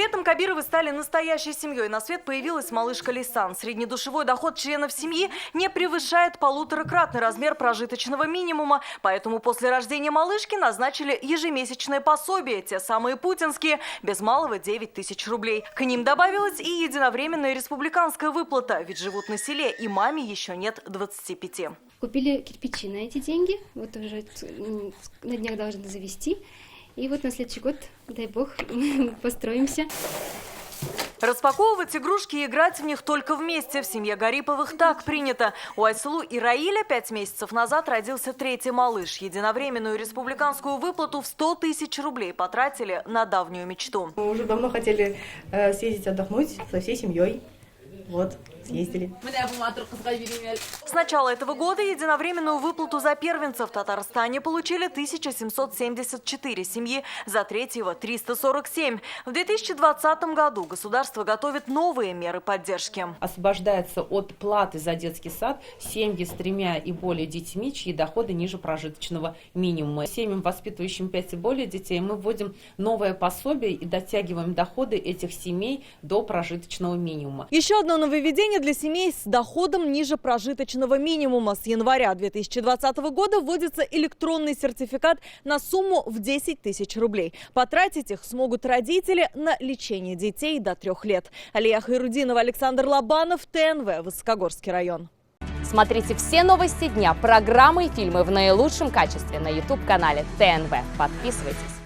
Летом Кабировы стали настоящей семьей. На свет появилась малышка Лейсан. Среднедушевой доход членов семьи не превышает полуторакратный размер прожиточного минимума. Поэтому после рождения малышки назначили ежемесячное пособие, те самые путинские, без малого 9 тысяч рублей. К ним добавилась и единовременная республиканская выплата, ведь живут на селе, и маме еще нет 25. Купили кирпичи на эти деньги, вот уже на днях должны завести. И вот на следующий год, дай бог, построимся. Распаковывать игрушки и играть в них только вместе. В семье Гариповых так принято. У Айсулу и Раиля 5 месяцев назад родился третий малыш. Единовременную республиканскую выплату в 100 тысяч рублей потратили на давнюю мечту. Мы уже давно хотели съездить отдохнуть со всей семьей. Вот, съездили. С начала этого года единовременную выплату за первенца в Татарстане получили 1774 семьи, за третьего – 347. В 2020 году государство готовит новые меры поддержки. Освобождается от платы за детский сад семьи с 3 и более детьми, чьи доходы ниже прожиточного минимума. Семьям, воспитывающим 5 и более детей, мы вводим новое пособие и дотягиваем доходы этих семей до прожиточного минимума. Еще одно нововведение для семей с доходом ниже прожиточного минимума. С января 2020 года вводится электронный сертификат на сумму в 10 тысяч рублей. Потратить их смогут родители на лечение детей до 3 лет. Алия Хайрудинова, Александр Лобанов, ТНВ, Высокогорский район. Смотрите все новости дня, программы и фильмы в наилучшем качестве на YouTube-канале ТНВ. Подписывайтесь.